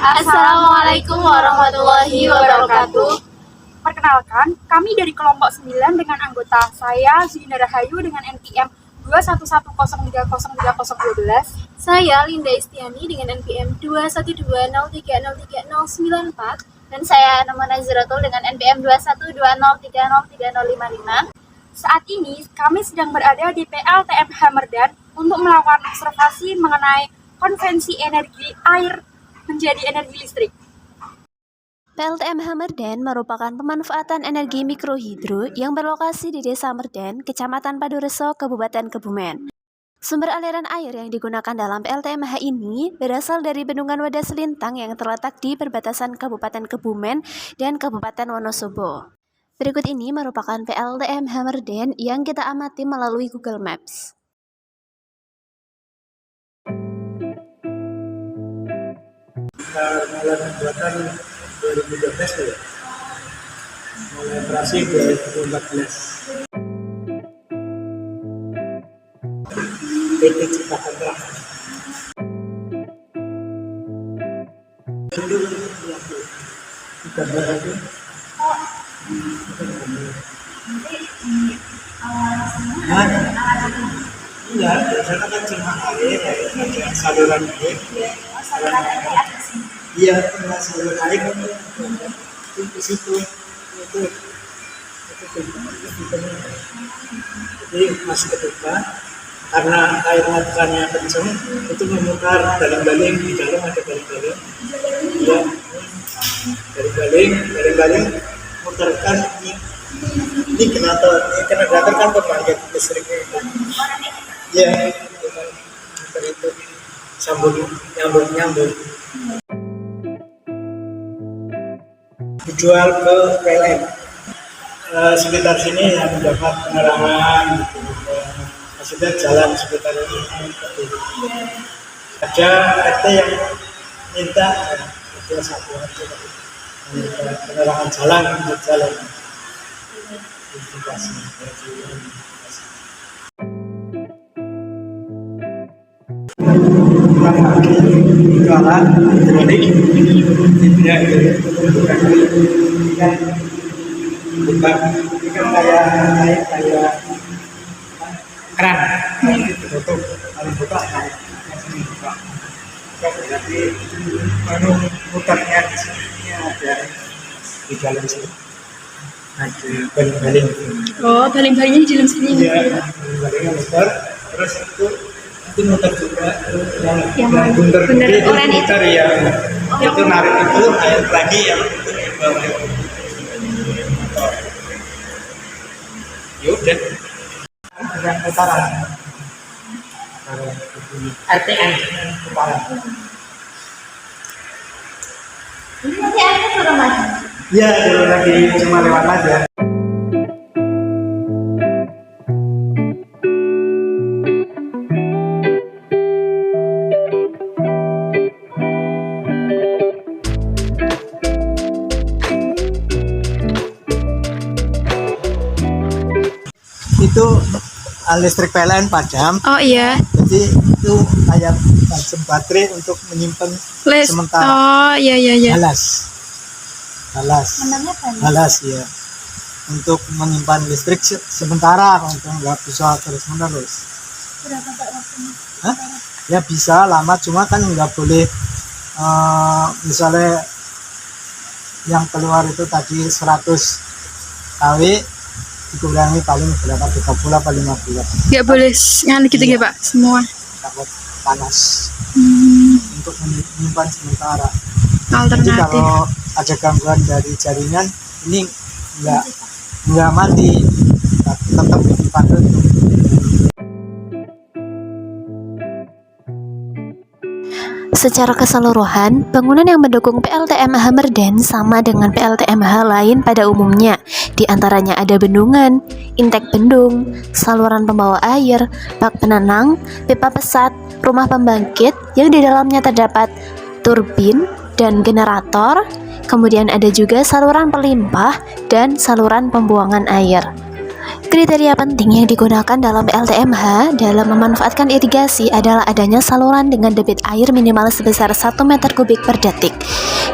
Assalamualaikum warahmatullahi wabarakatuh. Perkenalkan, kami dari kelompok 9 dengan anggota saya, Zina Rahayu dengan NPM 21103030012. Saya Linda Istiani dengan NPM 21203030094 dan saya Nama Naziratul dengan NPM 21203030055. Saat ini kami sedang berada di PLTM Hamerdan untuk melakukan observasi mengenai konvensi energi air menjadi energi listrik. PLTM Hamerdan merupakan pemanfaatan energi mikrohidro yang berlokasi di Desa Merdan, Kecamatan Padureso, Kabupaten Kebumen. Sumber aliran air yang digunakan dalam PLTMH ini berasal dari Bendungan Wadas Lintang yang terletak di perbatasan Kabupaten Kebumen dan Kabupaten Wonosobo. Berikut ini merupakan PLTM Hamerdan yang kita amati melalui Google Maps. Mulai pembuatan 2012 ya, mulai operasi 2014. PT Cipta Terang. Dulu gambar itu. Iya, biasanya kan cuma air, ada saluran air. Iya, saluran air itu di situ itu jadi masih kebuka karena airnya tekannya kencang itu memutar baling-baling di dalam ada baling-baling. Iya, baling-baling mutarkan ini generator kan pembangkit listriknya itu. Iya, itu nyambung dijual ke PLN. Sekitar sini yang mendapat penerangan gitu. Maksudnya jalan sekitar ini ada RT yang minta ada satu aja penerangan jalan untuk jalan jualan elektronik tidak bukan ini kan kayak keran ditutup kalau buka buka jadi mutarnya di sini ada di dalam sini ada baling-baling. Oh, baling-balingnya di dalam sini. Iya, baling-balingnya mutar terus itu mutar juga yang bunter oranye mutar ya itu narik itu air lagi yang itu di bawah motor. Yaudah dengan putaran RTN putaran. Ini nanti airnya turun lagi? Iya, turun lagi cuma lewat aja. Itu listrik PLN padam. Oh iya. Jadi itu kayak baterai untuk menyimpan sementara. Oh iya. Balas ya. Untuk menyimpan listrik sementara untuk nggak bisa terus menerus. Berapa waktunya? Hah? Ya bisa lama, cuma kan nggak boleh misalnya yang keluar itu tadi 100 kW dikurangi paling berapa 30 atau 50. Nggak boleh nganu gitu ya Pak, semua. Takut panas. Untuk menyimpan sementara. Jadi kalau ada gangguan dari jaringan ini nggak mati, tetap disimpan dulu. Secara keseluruhan, bangunan yang mendukung PLTM Hamerdan sama dengan PLTMH lain pada umumnya. Di antaranya ada bendungan, intek bendung, saluran pembawa air, bak penenang, pipa pesat, rumah pembangkit yang di dalamnya terdapat turbin dan generator, kemudian ada juga saluran pelimpah dan saluran pembuangan air. Kriteria penting yang digunakan dalam PLTMH dalam memanfaatkan irigasi adalah adanya saluran dengan debit air minimal sebesar 1 meter kubik per detik,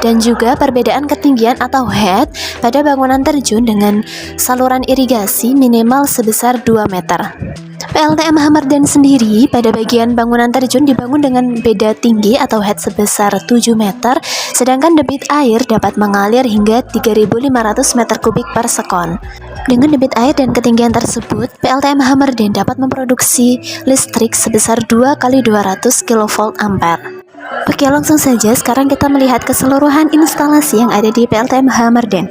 dan juga perbedaan ketinggian atau head pada bangunan terjun dengan saluran irigasi minimal sebesar 2 meter. PLTMH Merdan sendiri pada bagian bangunan terjun dibangun dengan beda tinggi atau head sebesar 7 meter, sedangkan debit air dapat mengalir hingga 3.500 meter kubik per sekon. Dengan debit air dan ketinggian tersebut, PLTMH Merdan dapat memproduksi listrik sebesar 2 kali 200 kV ampere. Oke, langsung saja sekarang kita melihat keseluruhan instalasi yang ada di PLTMH Merdan.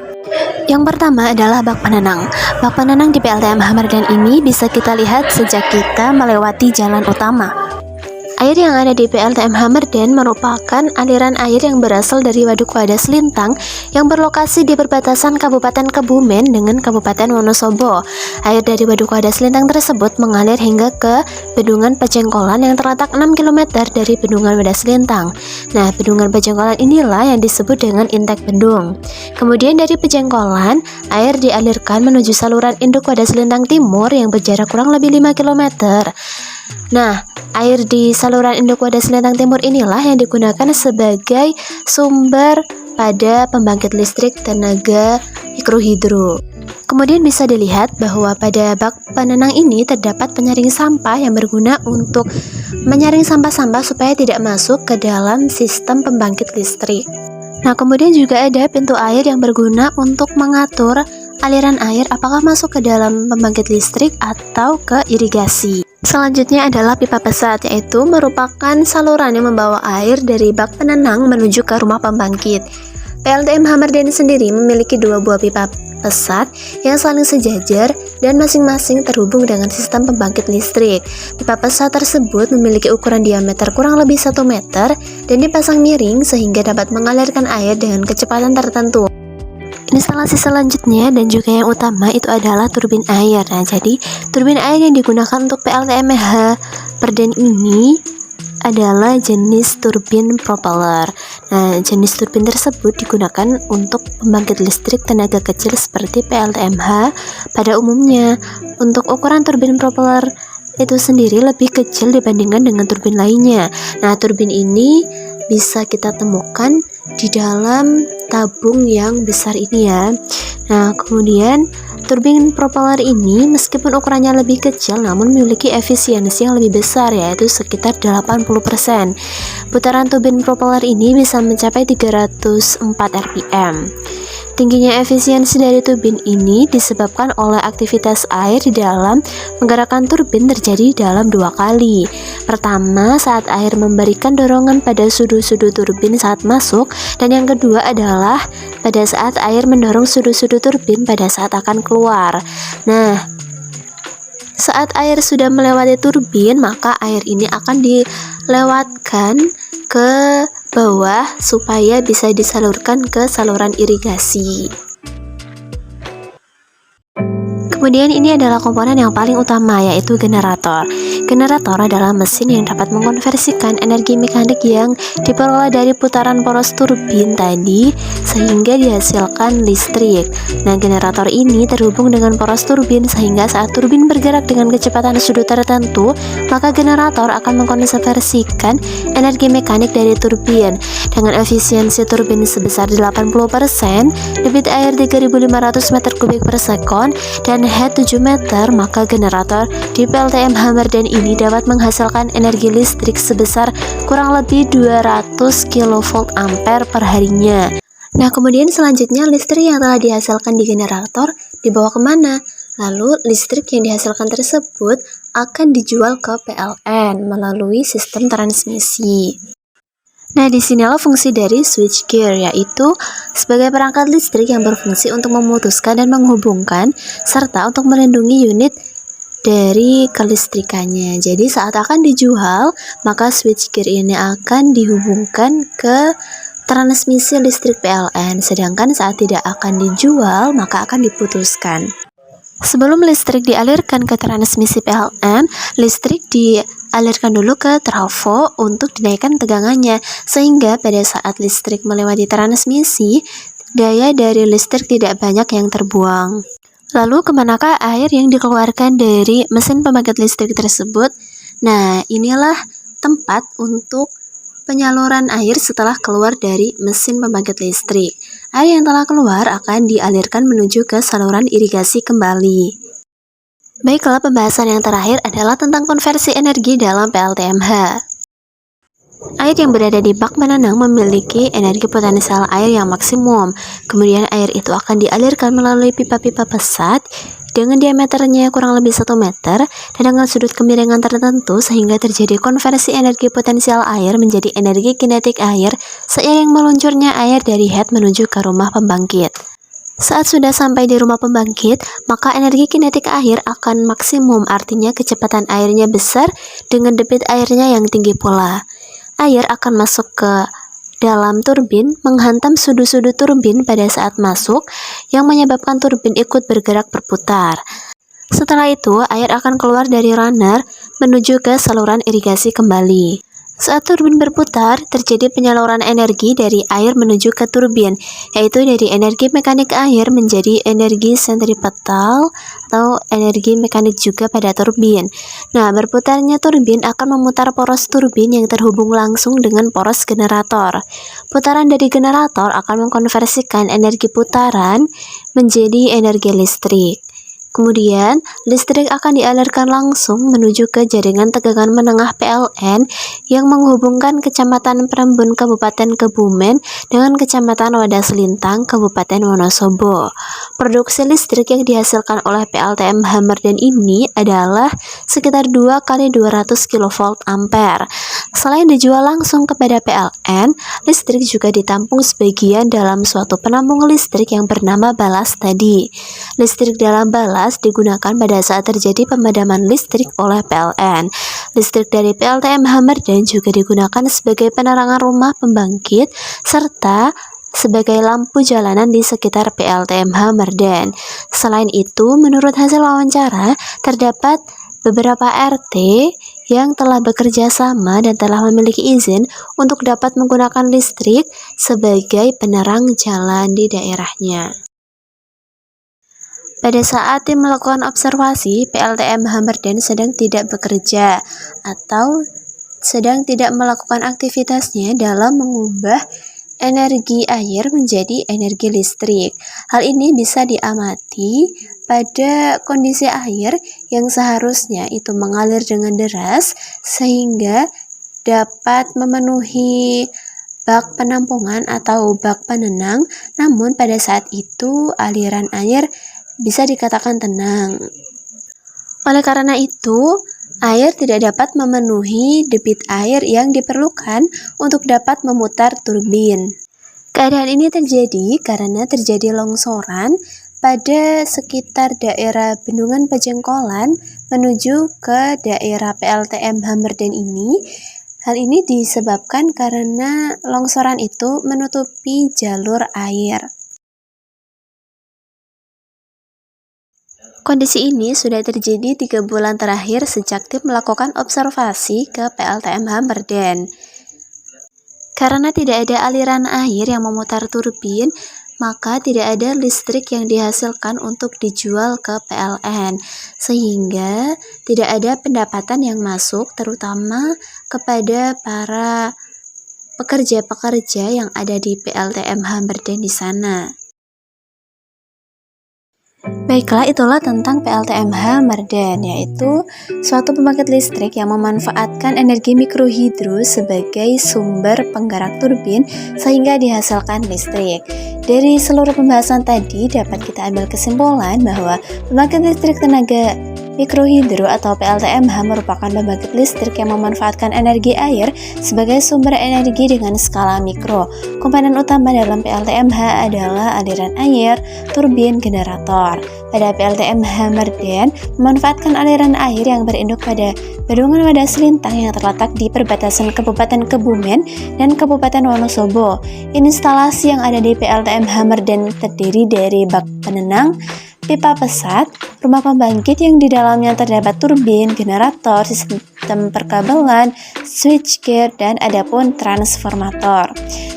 Yang pertama adalah bak penenang. Bak penenang di PLTMH Merdan ini bisa kita lihat sejak kita melewati jalan utama. Air yang ada di PLTMH Merdan merupakan aliran air yang berasal dari Waduk Wadas Lintang yang berlokasi di perbatasan Kabupaten Kebumen dengan Kabupaten Wonosobo. Air dari Waduk Wadas Lintang tersebut mengalir hingga ke Bendungan Pejengkolan yang terletak 6 km dari Bendungan Wadas Lintang. Nah, Bendungan Pejengkolan inilah yang disebut dengan intek bendung. Kemudian dari Pejengkolan, air dialirkan menuju saluran induk Wadas Lintang Timur yang berjarak kurang lebih 5 km. Nah, air di saluran induk Wadas Lintang Timur inilah yang digunakan sebagai sumber pada pembangkit listrik tenaga mikrohidro. Kemudian bisa dilihat bahwa pada bak penenang ini terdapat penyaring sampah yang berguna untuk menyaring sampah-sampah supaya tidak masuk ke dalam sistem pembangkit listrik. Nah, kemudian juga ada pintu air yang berguna untuk mengatur aliran air apakah masuk ke dalam pembangkit listrik atau ke irigasi. Selanjutnya adalah pipa pesat, yaitu merupakan saluran yang membawa air dari bak penenang menuju ke rumah pembangkit. PLTMH Merdan sendiri memiliki 2 buah pipa pesat yang saling sejajar dan masing-masing terhubung dengan sistem pembangkit listrik. Pipa pesat tersebut memiliki ukuran diameter kurang lebih 1 meter dan dipasang miring sehingga dapat mengalirkan air dengan kecepatan tertentu. Instalasi selanjutnya dan juga yang utama itu adalah turbin air. Nah, jadi turbin air yang digunakan untuk PLTMH Merdan ini adalah jenis turbin propeller. Nah, jenis turbin tersebut digunakan untuk pembangkit listrik tenaga kecil seperti PLTMH pada umumnya. Untuk ukuran turbin propeller itu sendiri lebih kecil dibandingkan dengan turbin lainnya. Nah, turbin ini bisa kita temukan di dalam tabung yang besar ini ya. Nah, kemudian turbin propeller ini meskipun ukurannya lebih kecil namun memiliki efisiensi yang lebih besar, yaitu sekitar 80%. Putaran turbin propeller ini bisa mencapai 304 rpm. Tingginya efisiensi dari turbin ini disebabkan oleh aktivitas air di dalam menggerakkan turbin terjadi dalam 2 kali. Pertama, saat air memberikan dorongan pada sudu-sudu turbin saat masuk, dan yang kedua adalah pada saat air mendorong sudu-sudu turbin pada saat akan keluar. Nah, saat air sudah melewati turbin, maka air ini akan dilewatkan ke bawah supaya bisa disalurkan ke saluran irigasi. Kemudian ini adalah komponen yang paling utama, yaitu generator. Generator adalah mesin yang dapat mengonversikan energi mekanik yang diperoleh dari putaran poros turbin tadi sehingga dihasilkan listrik. Nah, generator ini terhubung dengan poros turbin sehingga saat turbin bergerak dengan kecepatan sudut tertentu, maka generator akan mengkonversikan energi mekanik dari turbin. Dengan efisiensi turbin sebesar 80%, debit air 3.500 meter kubik per sekon, dan head 7 meter, maka generator di PLTMH Merdan ini dapat menghasilkan energi listrik sebesar kurang lebih 200 kV ampere per harinya. Nah, kemudian selanjutnya listrik yang telah dihasilkan di generator dibawa kemana? Lalu listrik yang dihasilkan tersebut akan dijual ke PLN melalui sistem transmisi. Nah, disinilah fungsi dari switchgear, yaitu sebagai perangkat listrik yang berfungsi untuk memutuskan dan menghubungkan serta untuk melindungi unit dari kelistrikannya. Jadi saat akan dijual, maka switchgear ini akan dihubungkan ke transmisi listrik PLN, sedangkan saat tidak akan dijual, maka akan diputuskan. Sebelum listrik dialirkan ke transmisi PLN, listrik dialirkan dulu ke trafo untuk dinaikkan tegangannya, sehingga pada saat listrik melewati transmisi, daya dari listrik tidak banyak yang terbuang. Lalu kemanakah air yang dikeluarkan dari mesin pembangkit listrik tersebut? Nah, inilah tempat untuk penyaluran air setelah keluar dari mesin pembangkit listrik. Air yang telah keluar akan dialirkan menuju ke saluran irigasi kembali. Baiklah, pembahasan yang terakhir adalah tentang konversi energi dalam PLTMH. Air yang berada di bak penenang memiliki energi potensial air yang maksimum. Kemudian air itu akan dialirkan melalui pipa-pipa pesat dengan diameternya kurang lebih 1 meter dan dengan sudut kemiringan tertentu sehingga terjadi konversi energi potensial air menjadi energi kinetik air seiring meluncurnya air dari head menuju ke rumah pembangkit. Saat sudah sampai di rumah pembangkit, maka energi kinetik air akan maksimum, artinya kecepatan airnya besar dengan debit airnya yang tinggi pula. Air akan masuk ke dalam turbin, menghantam sudut-sudut turbin pada saat masuk, yang menyebabkan turbin ikut bergerak berputar. Setelah itu, air akan keluar dari runner menuju ke saluran irigasi kembali. Saat turbin berputar, terjadi penyaluran energi dari air menuju ke turbin, yaitu dari energi mekanik air menjadi energi sentripetal atau energi mekanik juga pada turbin. Nah, berputarnya turbin akan memutar poros turbin yang terhubung langsung dengan poros generator. Putaran dari generator akan mengkonversikan energi putaran menjadi energi listrik. Kemudian, listrik akan dialirkan langsung menuju ke jaringan tegangan menengah PLN yang menghubungkan Kecamatan Prembun Kabupaten Kebumen dengan Kecamatan Wadas Lintang Kabupaten Wonosobo. Produksi listrik yang dihasilkan oleh PLTM Hamerden ini adalah sekitar 2 kali 200 kV ampere. Selain dijual langsung kepada PLN, listrik juga ditampung sebagian dalam suatu penampung listrik yang bernama balas tadi. Listrik dalam balas digunakan pada saat terjadi pemadaman listrik oleh PLN. Listrik dari PLTM Hamerden juga digunakan sebagai penerangan rumah pembangkit serta sebagai lampu jalanan di sekitar PLTM Hamerden. Selain itu, menurut hasil wawancara, terdapat beberapa RT yang telah bekerja sama dan telah memiliki izin untuk dapat menggunakan listrik sebagai penerang jalan di daerahnya. Pada saat tim melakukan observasi, PLTM Hamerden sedang tidak bekerja atau sedang tidak melakukan aktivitasnya dalam mengubah energi air menjadi energi listrik. Hal ini bisa diamati pada kondisi air yang seharusnya itu mengalir dengan deras sehingga dapat memenuhi bak penampungan atau bak penenang, namun pada saat itu aliran air bisa dikatakan tenang. Oleh karena itu, air tidak dapat memenuhi debit air yang diperlukan untuk dapat memutar turbin. Keadaan ini terjadi karena terjadi longsoran pada sekitar daerah Bendungan Pejengkolan menuju ke daerah PLTM Hamerden ini. Hal ini disebabkan karena longsoran itu menutupi jalur air. Kondisi ini sudah terjadi 3 bulan terakhir sejak tim melakukan observasi ke PLTM Hamerden. Karena tidak ada aliran air yang memutar turbin, maka tidak ada listrik yang dihasilkan untuk dijual ke PLN, sehingga tidak ada pendapatan yang masuk terutama kepada para pekerja-pekerja yang ada di PLTM Hamerden di sana. Baiklah, itulah tentang PLTM Hamerden, yaitu suatu pembangkit listrik yang memanfaatkan energi mikrohidro sebagai sumber penggerak turbin sehingga dihasilkan listrik. Dari seluruh pembahasan tadi dapat kita ambil kesimpulan bahwa pembangkit listrik tenaga mikrohidro atau PLTMH merupakan pembangkit listrik yang memanfaatkan energi air sebagai sumber energi dengan skala mikro. Komponen utama dalam PLTMH adalah aliran air, turbin, generator. Pada PLTM Hamerden memanfaatkan aliran air yang berinduk pada Bendungan Wadas Lintang yang terletak di perbatasan Kabupaten Kebumen dan Kabupaten Wonosobo. Instalasi yang ada di PLTM Hamerden terdiri dari bak penenang, pipa pesat, rumah pembangkit yang di dalamnya terdapat turbin, generator, sistem perkabelan, switchgear, dan adapun transformator.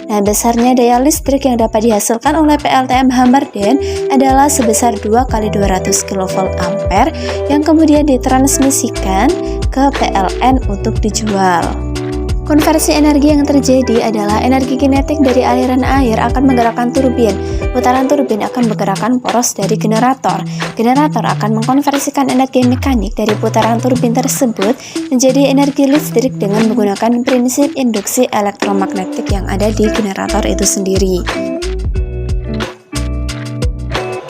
Nah, besarnya daya listrik yang dapat dihasilkan oleh PLTM Hamarden adalah sebesar 2 kali 200 kV ampere yang kemudian ditransmisikan ke PLN untuk dijual. Konversi energi yang terjadi adalah energi kinetik dari aliran air akan menggerakkan turbin. Putaran turbin akan menggerakkan poros dari generator. Generator akan mengkonversikan energi mekanik dari putaran turbin tersebut menjadi energi listrik dengan menggunakan prinsip induksi elektromagnetik yang ada di generator itu sendiri.